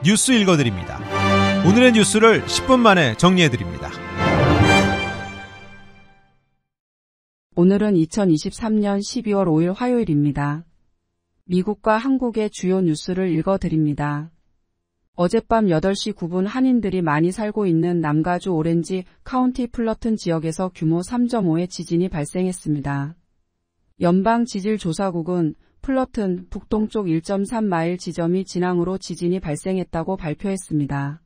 뉴스 읽어드립니다. 오늘의 뉴스를 10분 만에 정리해드립니다. 오늘은 2023년 12월 5일 화요일입니다. 미국과 한국의 주요 뉴스를 읽어드립니다. 어젯밤 8시 9분 한인들이 많이 살고 있는 남가주 오렌지 카운티 플러튼 지역에서 규모 3.5의 지진이 발생했습니다. 연방지질조사국은 플러튼 북동쪽 1.3마일 지점이 진앙으로 지진이 발생했다고 발표했습니다.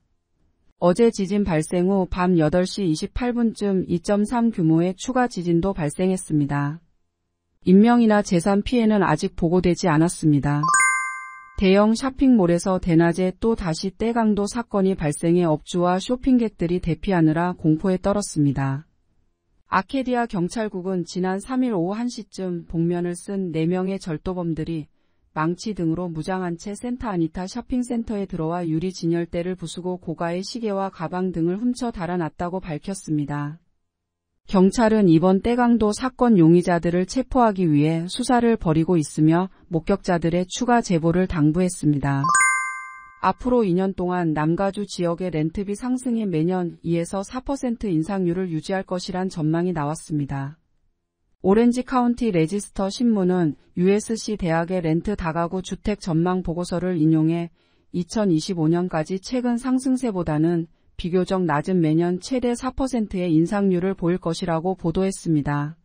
어제 지진 발생 후 밤 8시 28분쯤 2.3 규모의 추가 지진도 발생했습니다. 인명이나 재산 피해는 아직 보고되지 않았습니다. 대형 쇼핑몰에서 대낮에 또 다시 떼강도 사건이 발생해 업주와 쇼핑객들이 대피하느라 공포에 떨었습니다. 아케디아 경찰국은 지난 3일 오후 1시쯤 복면을 쓴 4명의 절도범들이 망치 등으로 무장한 채 센타 아니타 쇼핑센터에 들어와 유리 진열대를 부수고 고가의 시계와 가방 등을 훔쳐 달아났다고 밝혔습니다. 경찰은 이번 떼강도 사건 용의자들을 체포하기 위해 수사를 벌이고 있으며 목격자들의 추가 제보를 당부했습니다. 앞으로 2년 동안 남가주 지역의 렌트비 상승이 매년 2에서 4% 인상률을 유지할 것이란 전망이 나왔습니다. 오렌지 카운티 레지스터 신문은 USC 대학의 렌트 다가구 주택 전망 보고서를 인용해 2025년까지 최근 상승세보다는 비교적 낮은 매년 최대 4%의 인상률을 보일 것이라고 보도했습니다.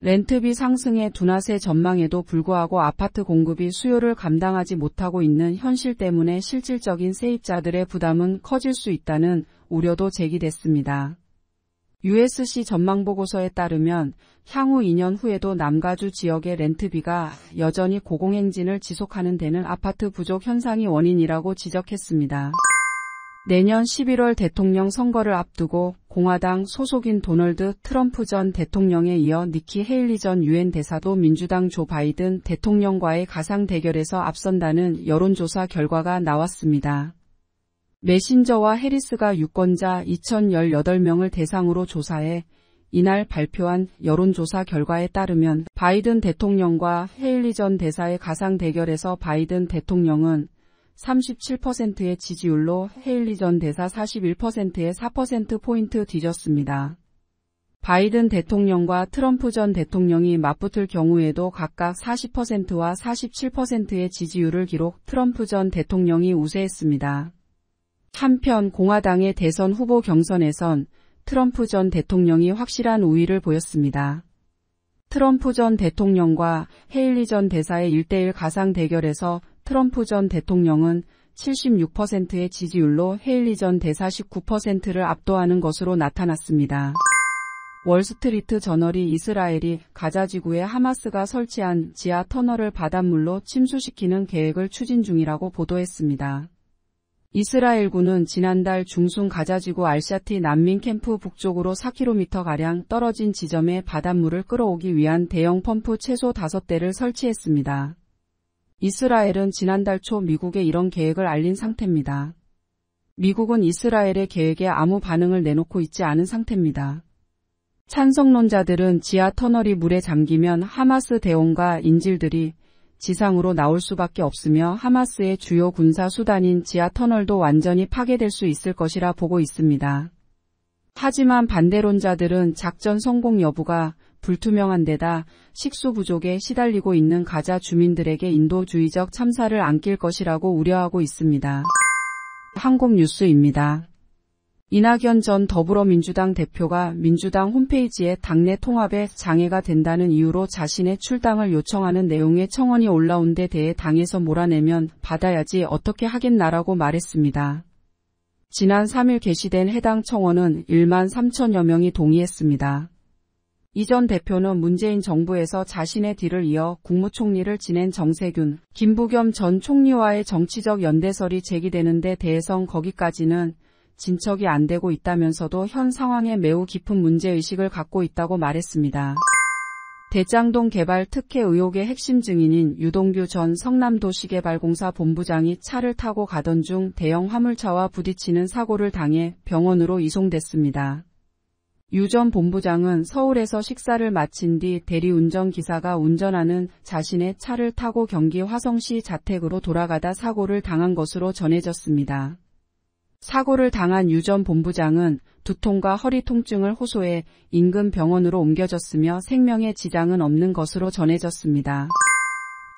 렌트비 상승의 둔화세 전망에도 불구하고 아파트 공급이 수요를 감당하지 못하고 있는 현실 때문에 실질적인 세입자들의 부담은 커질 수 있다는 우려도 제기됐습니다. USC 전망보고서에 따르면 향후 2년 후에도 남가주 지역의 렌트비가 여전히 고공행진을 지속하는 데는 아파트 부족 현상이 원인이라고 지적했습니다. 내년 11월 대통령 선거를 앞두고 공화당 소속인 도널드 트럼프 전 대통령에 이어 니키 헤일리 전 유엔 대사도 민주당 조 바이든 대통령과의 가상 대결에서 앞선다는 여론조사 결과가 나왔습니다. 메신저와 해리스가 유권자 2,018명을 대상으로 조사해 이날 발표한 여론조사 결과에 따르면 바이든 대통령과 헤일리 전 대사의 가상 대결에서 바이든 대통령은 37%의 지지율로 헤일리 전 대사 41%의 4%포인트 뒤졌습니다. 바이든 대통령과 트럼프 전 대통령이 맞붙을 경우에도 각각 40%와 47%의 지지율을 기록 트럼프 전 대통령이 우세했습니다. 한편 공화당의 대선 후보 경선에선 트럼프 전 대통령이 확실한 우위를 보였습니다. 트럼프 전 대통령과 헤일리 전 대사의 1대1 가상 대결에서 트럼프 전 대통령은 76%의 지지율로 헤일리 전 대사 19%를 압도하는 것으로 나타났습니다. 월스트리트 저널이 이스라엘이 가자 지구에 하마스가 설치한 지하 터널을 바닷물로 침수시키는 계획을 추진 중이라고 보도했습니다. 이스라엘군은 지난달 중순 가자지구 알샤티 난민 캠프 북쪽으로 4km가량 떨어진 지점에 바닷물을 끌어오기 위한 대형 펌프 최소 5대를 설치했습니다. 이스라엘은 지난달 초 미국에 이런 계획을 알린 상태입니다. 미국은 이스라엘의 계획에 아무 반응을 내놓고 있지 않은 상태입니다. 찬성론자들은 지하 터널이 물에 잠기면 하마스 대원과 인질들이 지상으로 나올 수밖에 없으며 하마스의 주요 군사 수단인 지하 터널도 완전히 파괴될 수 있을 것이라 보고 있습니다. 하지만 반대론자들은 작전 성공 여부가 불투명한 데다 식수 부족에 시달리고 있는 가자 주민들에게 인도주의적 참사를 안길 것이라고 우려하고 있습니다. 한국 뉴스입니다. 이낙연 전 더불어민주당 대표가 민주당 홈페이지에 당내 통합에 장애가 된다는 이유로 자신의 출당을 요청하는 내용의 청원이 올라온 데 대해 당에서 몰아내면 받아야지 어떻게 하겠나라고 말했습니다. 지난 3일 게시된 해당 청원은 1만 3천여 명이 동의했습니다. 이 전 대표는 문재인 정부에서 자신의 뒤를 이어 국무총리를 지낸 정세균, 김부겸 전 총리와의 정치적 연대설이 제기되는 데 대해선 거기까지는 진척이 안 되고 있다면서도 현 상황에 매우 깊은 문제의식을 갖고 있다고 말했습니다. 대장동 개발 특혜 의혹의 핵심 증인인 유동규 전 성남도시개발공사 본부장이 차를 타고 가던 중 대형 화물차와 부딪히는 사고를 당해 병원으로 이송됐습니다. 유 전 본부장은 서울에서 식사를 마친 뒤 대리운전 기사가 운전하는 자신의 차를 타고 경기 화성시 자택으로 돌아가다 사고를 당한 것으로 전해졌습니다. 사고를 당한 유 전 본부장은 두통과 허리 통증을 호소해 인근 병원으로 옮겨졌으며 생명에 지장은 없는 것으로 전해졌습니다.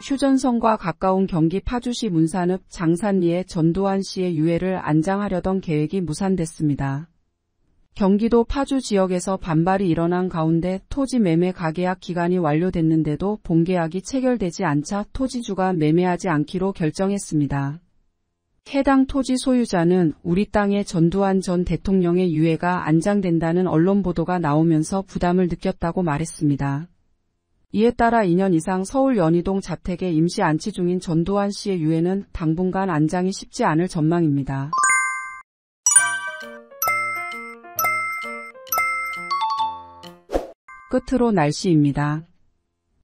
휴전선과 가까운 경기 파주시 문산읍 장산리에 전두환 씨의 유해를 안장하려던 계획이 무산됐습니다. 경기도 파주 지역에서 반발이 일어난 가운데 토지 매매 가계약 기간이 완료됐는데도 본계약이 체결되지 않자 토지주가 매매하지 않기로 결정했습니다. 해당 토지 소유자는 우리 땅에 전두환 전 대통령의 유해가 안장된다는 언론 보도가 나오면서 부담을 느꼈다고 말했습니다. 이에 따라 2년 이상 서울 연희동 자택에 임시 안치 중인 전두환 씨의 유해는 당분간 안장이 쉽지 않을 전망입니다. 끝으로 날씨입니다.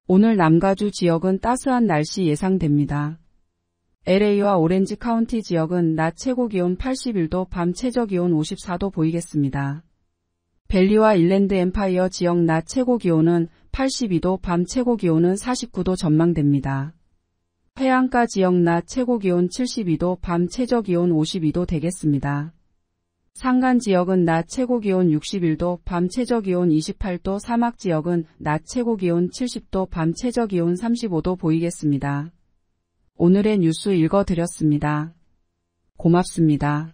오늘 남가주 지역은 따스한 날씨 예상됩니다. LA와 오렌지 카운티 지역은 낮 최고기온 81도, 밤 최저기온 54도 보이겠습니다. 벨리와 일랜드 엠파이어 지역 낮 최고기온은 82도, 밤 최고기온은 49도 전망됩니다. 해안가 지역 낮 최고기온 72도, 밤 최저기온 52도 되겠습니다. 산간 지역은 낮 최고기온 61도, 밤 최저기온 28도, 사막 지역은 낮 최고기온 70도, 밤 최저기온 35도 보이겠습니다. 오늘의 뉴스 읽어드렸습니다. 고맙습니다.